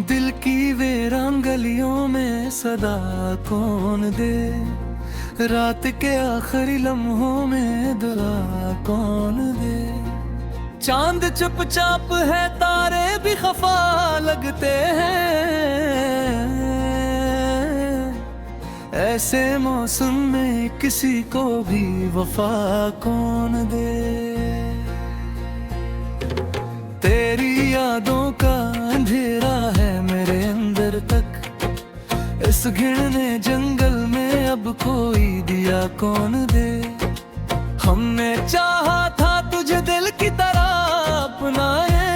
दिल की वीरान गलियों में सदा कौन दे, रात के आखिरी लम्हों में दुआ कौन दे। चांद चुपचाप है, तारे भी खफा लगते हैं, ऐसे मौसम में किसी को भी वफा कौन दे। तेरी यादों का अंधेरा है मेरे अंदर तक, इस घिरने जंगल में अब कोई दिया कौन दे। हमने चाहा था तुझे दिल की तरह अपनाए,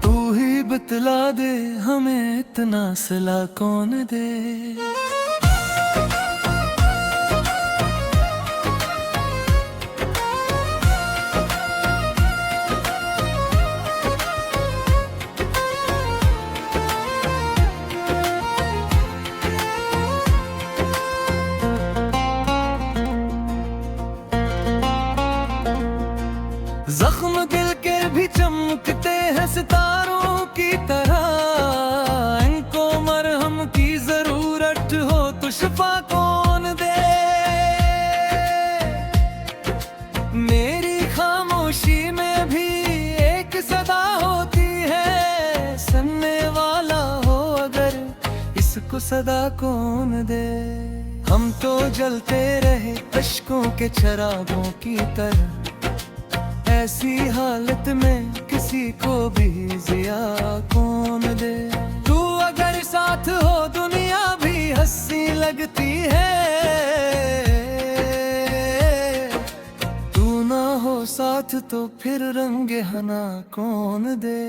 तू ही बतला दे हमें इतना सिला कौन दे। जख्म दिल के भी चमकते हैं सितारों की तरह, इनको मरहम की जरूरत हो तो शिफा कौन दे। मेरी खामोशी में भी एक सदा होती है, सुनने वाला हो अगर इसको सदा कौन दे। हम तो जलते रहे अश्कों के चिरागों की तरह, ऐसी हालत में किसी को भी जिया कौन दे। तू अगर साथ हो दुनिया भी हंसी लगती है, तू ना हो साथ तो फिर रंगे हना कौन दे।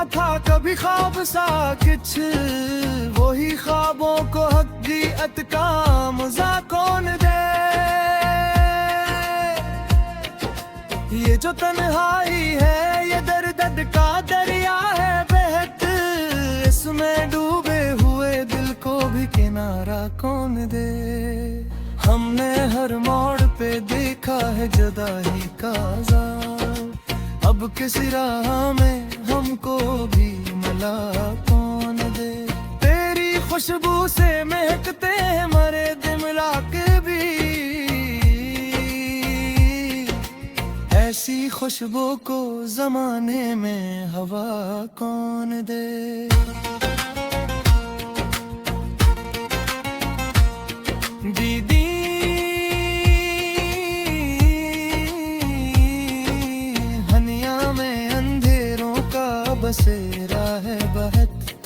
था कभी ख्वाब सा कुछ, वही ख्वाबों को हकीकत का मजा कौन दे। ये जो तन्हाई है ये दर्द का दरिया है बहत, इसमें डूबे हुए दिल को भी किनारा कौन दे। हमने हर मोड़ पे देखा है जुदाई का अज़ाब, अब किसी राह में हमको भी मिला कौन दे। तेरी खुशबू से महकते हैं मरे दिमलाक भी, ऐसी खुशबू को जमाने में हवा कौन दे। दीदी बसेरा है बहत,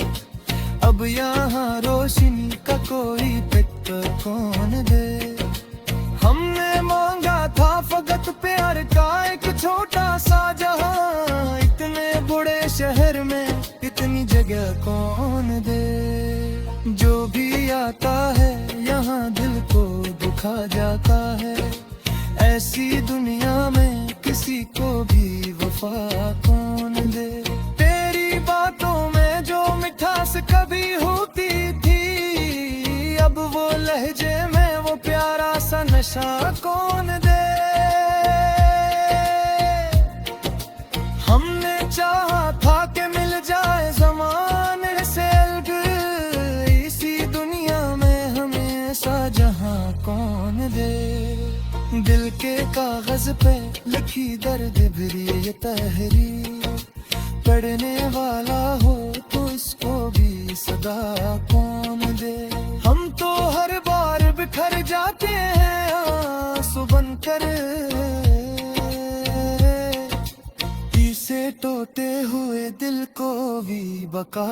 अब यहाँ रोशनी का कोई फिक्र कौन दे। हमने मांगा था फकत प्यार का एक छोटा सा जहां, इतने बड़े शहर में इतनी जगह कौन दे। जो भी आता है यहाँ दिल को दुखा जाता है, ऐसी दुनिया में किसी को भी वफा कौन दे। बातों में जो मिठास कभी होती थी, अब वो लहजे में वो प्यारा सा नशा कौन दे। हमने चाहा था कि मिल जाए ज़माने से अलग, इसी दुनिया में हमें ऐसा जहां कौन दे। दिल के कागज पे लिखी दर्द भरी ये तहरीर, पढ़ने वाला हो तो इसको भी सदा कौन दे। हम तो हर बार बिखर जाते हैं आंसू बनकर, इसे टूटे हुए दिल को भी बका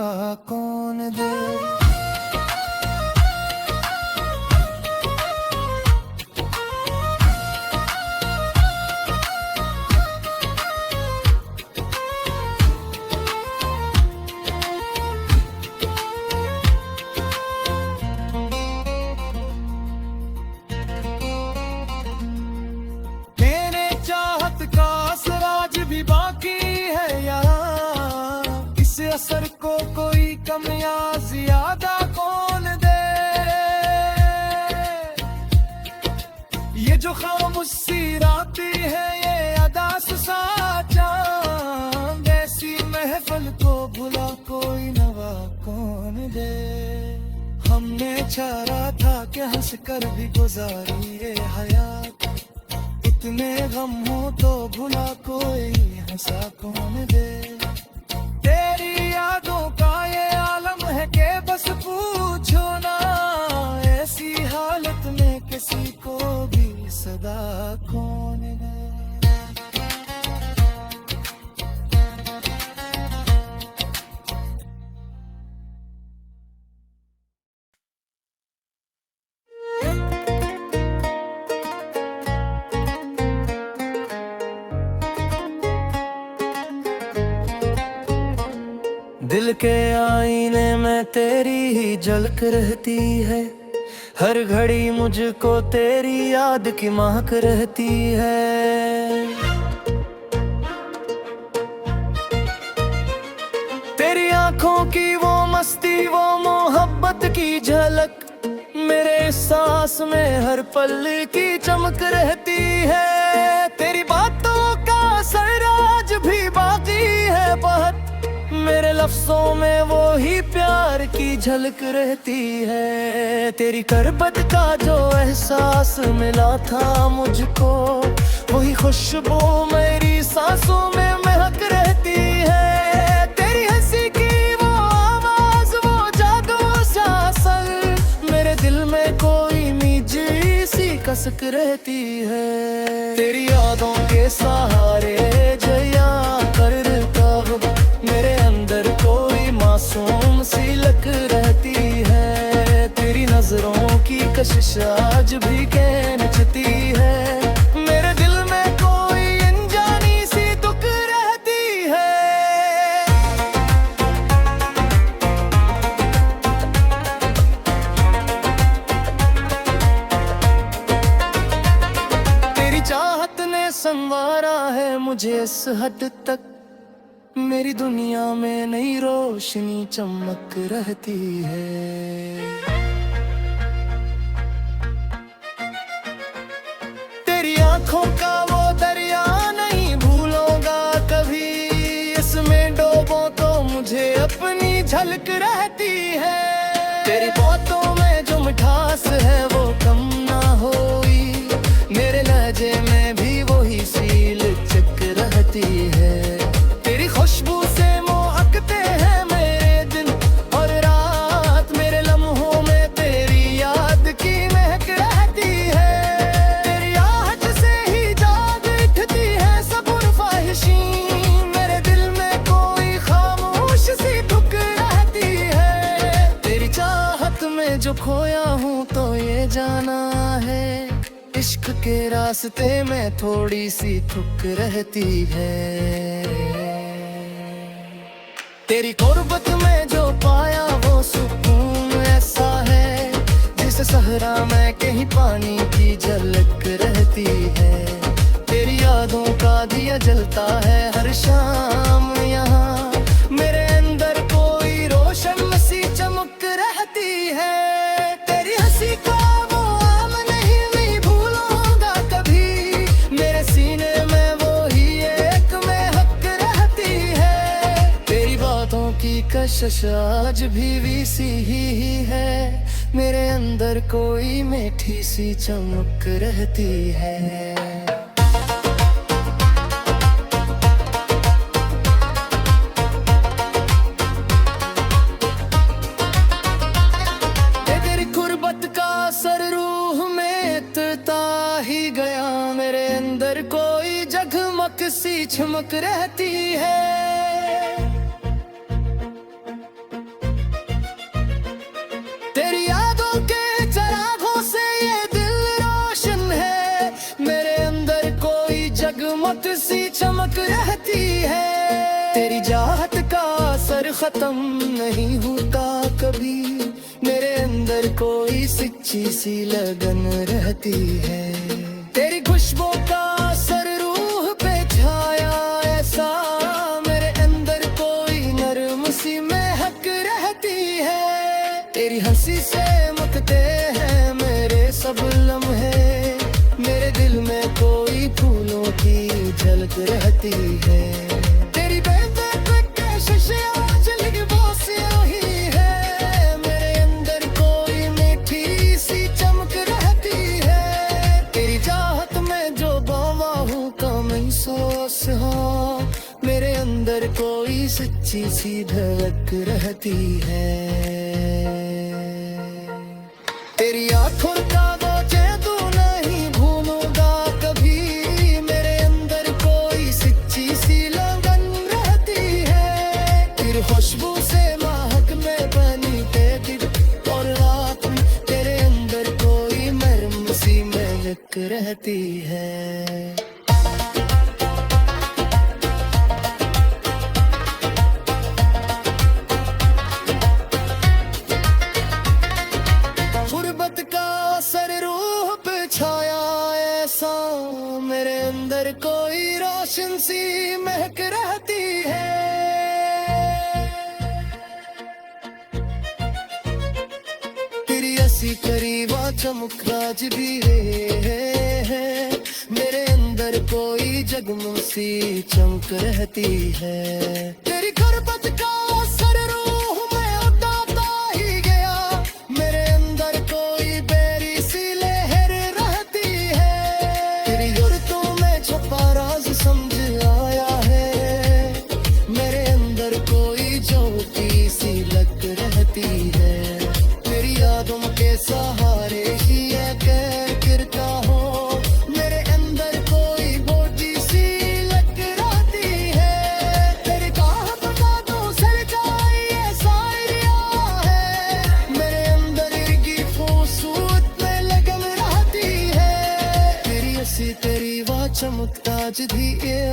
कौन दे। इस असर को कोई कम या ज्यादा कौन दे। ये जो खामोशी राती है ये अदा सा चांद, ऐसी महफिल को भुला कोई नवा कौन दे। हमने चारा था कि हंस कर भी गुजारी ये हयात, इतने गम हो तो भुला कोई हंसा कौन दे। तेरी यादों का ये आलम है कि बस पूछो ना, ऐसी हालत में किसी को भी सदा कौन दे। दिल के आईने में तेरी ही झलक रहती है, हर घड़ी मुझको तेरी याद की महक रहती है। तेरी आंखों की वो मस्ती, वो मोहब्बत की झलक, मेरे सांस में हर पल की चमक रहती है। तेरी बातों का असर आज भी बाकी है बहुत, मेरे लफ्जों में वो ही प्यार की झलक रहती है। तेरी करबत का जो एहसास मिला था मुझको, वही खुशबू मेरी सांसों में महक रहती है। तेरी हंसी की वो आवाज, वो जादू सा असर, मेरे दिल में कोई मीठी सी कसक रहती है। तेरी यादों के सहारे जया करता हूँ, मेरे अंदर कोई मासूम सी लग रहती है। तेरी नजरों की कशिश आज भी खींचती है, मेरे दिल में कोई अनजानी सी दुख रहती है। तेरी चाहत ने संवारा है मुझे इस हद तक, मेरी दुनिया में नई रोशनी चमक रहती है। तेरी आंखों का वो दरिया नहीं भूलूंगा कभी, इसमें डूबो तो मुझे अपनी झलक रहती है। तेरी बातों में जो मिठास है वो कम ना होई, मेरे लहजे में भी वही सी लचक रहती है। तेरी खुशबू से महकते हैं मेरे दिन और रात, मेरे लम्हों में तेरी याद की महक रहती है। तेरी आहट से ही जाग उठती है सब्र ख्वाहिशी, मेरे दिल में कोई खामोश सी ठुक रहती है। तेरी चाहत में जो खोया हूँ तो ये जाना है, इश्क के रास्ते में थोड़ी सी ठुक रहती है। तेरी कुर्बत में जो पाया वो सुकून ऐसा है, जिस सहरा में कहीं पानी की झलक रहती है। तेरी यादों का दिया जलता है हर शाम यहाँ, मेरे अंदर कोई रोशन सी चमक रहती है। तेरी हंसी का वो आम नहीं भूलूंगा कभी, मेरे सीने में वो ही एक महक रहती है। तेरी बातों की कशिश आज भी सी ही है, मेरे अंदर कोई मीठी सी चमक रहती है। तेरी कुर्बत का असर रूह में तता ही गया, मेरे अंदर कोई जगमग सी चमक रहती है। तेरी यादों के चरागों से ये दिल रोशन है, मेरे अंदर कोई जगमग सी चमक रहती है। तेरी चाहत का असर खत्म नहीं होता कभी, मेरे अंदर कोई सच्ची सी लगन रहती है। तेरी खुशबू का असर रूह पे छाया ऐसा, मेरे अंदर कोई नरम रहती है। तेरी जिंदगी बस यही है, मेरे अंदर कोई मीठी सी चमक रहती है। तेरी चाहत में जो बावा हूँ कम सोस हो, मेरे अंदर कोई सच्ची सी धड़क रहती है। तेरी आंखों का वो जादू नहीं भूलूंगा कभी, मेरे अंदर कोई सच्ची सी लगन रहती है। तेरी खुशबू से महक में बनी दिन और रात में, तेरे अंदर कोई मरम सी महक रहती है। मेरे अंदर कोई रोशन सी महक रहती है। तेरी ऐसी करीबा चमक आज भी है, मेरे अंदर कोई जगमग सी चमक रहती है। तेरी गुर्बत का असर रूह में उतारता ही गया, मेरे अंदर कोई बेरी सी लहर रहती है। तेरी गुर्तों में छुपा राज समझ आया है, मेरे अंदर कोई ज्योति सी लग रहती है। तेरी यादों के सहारे ही कह गिरता हो, मेरे अंदर कोई बोझी सी लग रहती है। तेरी चाहत का तो सर जाए सारिया है, मेरे अंदर की खूबसूरत में लगन रहती है। तेरी ऐसी तेरी वाह चमक ताज भी है,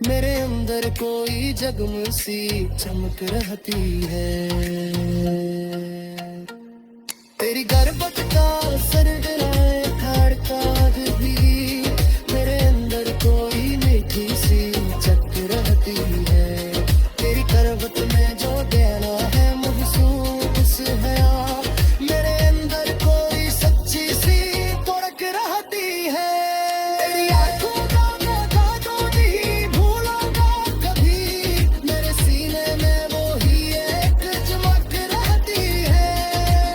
मेरे अंदर कोई जगमग सी चमक रहती है। तेरी गुर्बत का असर डराए धड़का भी, मेरे अंदर कोई मीठी सी चक रहती है। तेरी करवत में जो गहरा है महसूस है, मेरे अंदर कोई सच्ची सी धड़क रहती है। तेरी आंखों का मैं जादू नहीं भूलूंगा कभी, मेरे सीने में वो ही एक चमक रहती है।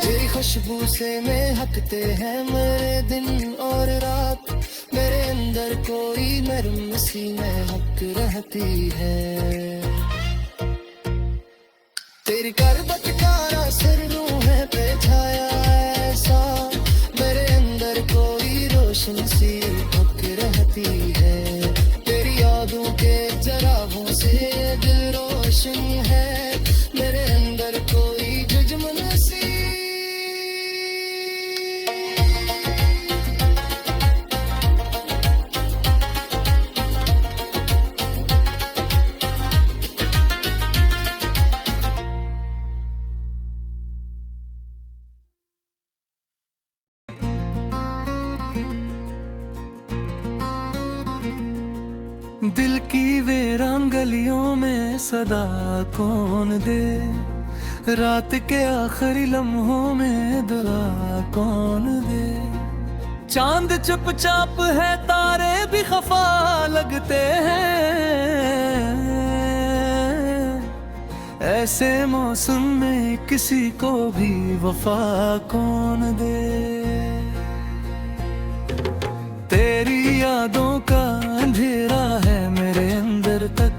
तेरी खुशबू से महकते हैं मेरे दिन और रात, मेरे अंदर कोई नरम सी महक रहती है। तेरी गुर्बत का असर रूह पे छाया ऐसा, मेरे अंदर कोई रोशन सी महक रहती है। तेरी यादों के जराहों से दिल रोशन है, मेरे अंदर कोई जुजमन सी। दिल की वीरान गलियों में सदा कौन दे, रात के आखिरी लम्हों में दुआ कौन दे। चांद चुपचाप है तारे भी खफा लगते हैं, ऐसे मौसम में किसी को भी वफा कौन दे। तेरी यादों का अंधेरा है मेरे अंदर तक,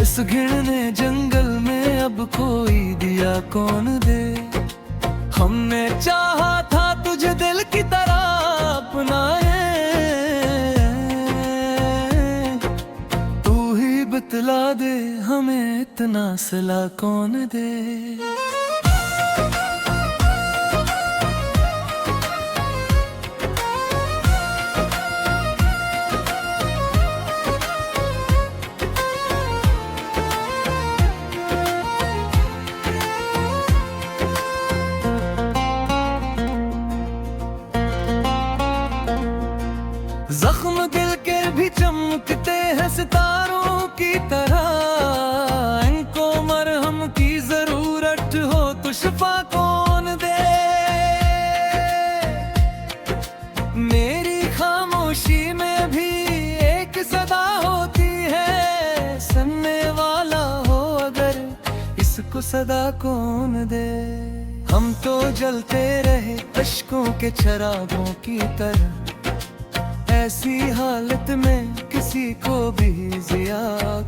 इस घिरने जंगल में अब कोई दिया कौन दे। हमने चाहा था तुझे दिल की तरह अपनाए, तू ही बतला दे हमें इतना सिला कौन दे। जख्म दिल के भी चमकते हैं सितारों की तरह, इनको मरहम की जरूरत हो को सदा कौन दे। हम तो जलते रहे अश्कों के चरागों की तरह, ऐसी हालत में किसी को भी जिया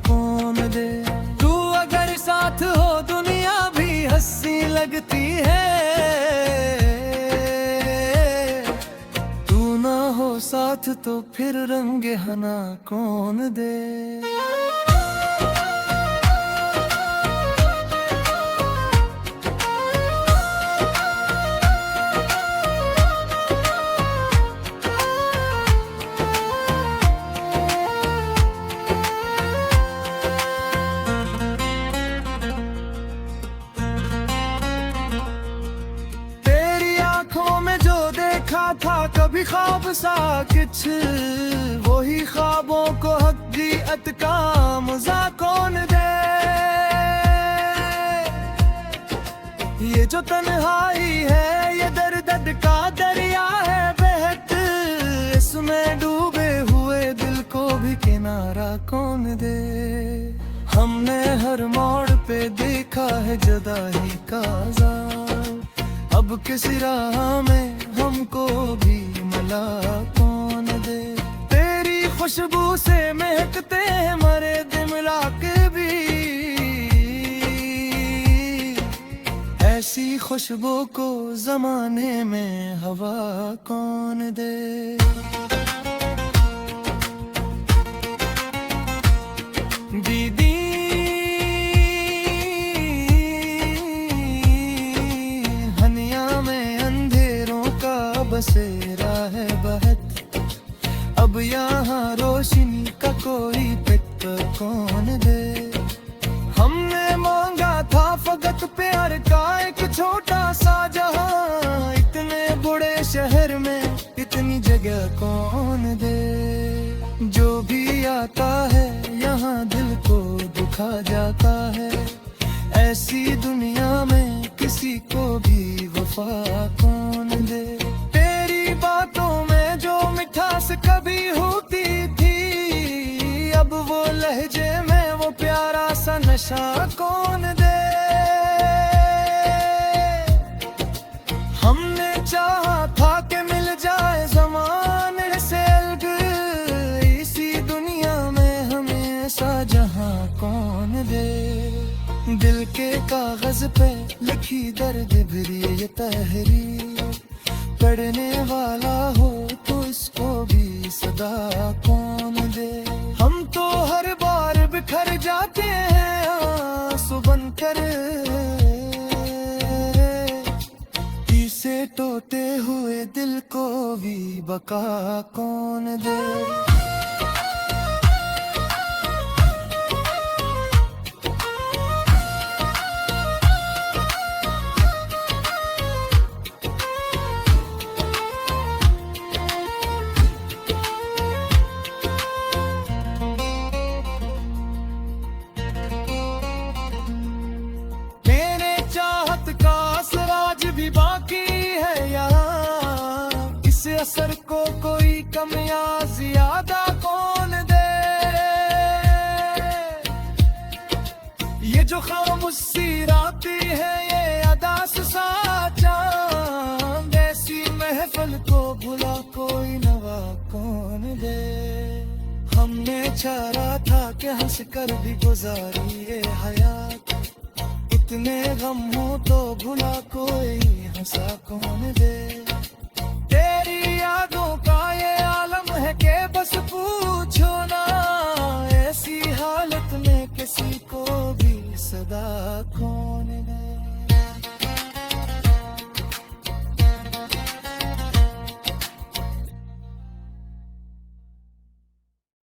कौन दे। तू अगर साथ हो दुनिया भी हंसी लगती है, तू ना हो साथ तो फिर रंगे हना कौन दे। था कभी ख्वाब सा कुछ, वही ख्वाबों को हकीकत का मजा कौन दे। ये जो तन्हाई है ये दर्द का दरिया है बहत, इसमें डूबे हुए दिल को भी किनारा कौन दे। हमने हर मोड़ पे देखा है जुदाई का अज़ाब, अब किसी राह में हमको भी मिला कौन दे। तेरी खुशबू से महकते हैं मरे दिमराक भी, ऐसी खुशबू को जमाने में हवा कौन दे। दीदी बसेरा है बहत, अब यहाँ रोशनी का कोई पिक कौन दे। हमने मांगा था फकत प्यार का एक छोटा सा जहां, इतने बड़े शहर में इतनी जगह कौन दे। जो भी आता है यहाँ दिल को दुखा जाता है, ऐसी दुनिया में किसी को भी वफा कौन दे। बातों में जो मिठास कभी होती थी, अब वो लहजे में वो प्यारा सा नशा कौन दे। हमने चाहा था कि मिल जाए ज़माने से अलग, इसी दुनिया में हमें ऐसा जहां कौन दे। दिल के कागज पे लिखी दर्द भरी ये तहरीर, पढ़ने वाला हो तो इसको भी सदा कौन दे। हम तो हर बार बिखर जाते हैं आंसू बनकर, इसे टूटे हुए दिल को भी बका कौन दे। भी बाकी है यहाँ, इस असर को कोई कम या ज्यादा कौन दे। ये जो खामोशी राती है ये अदास सा चांद, ऐसी महफिल को भुला कोई नवा कौन दे। हमने चाहा था कि हंस कर भी गुजारी ये हयात, इतने गम हो तो भुला कोई हंसा कौन दे। तेरी यादों का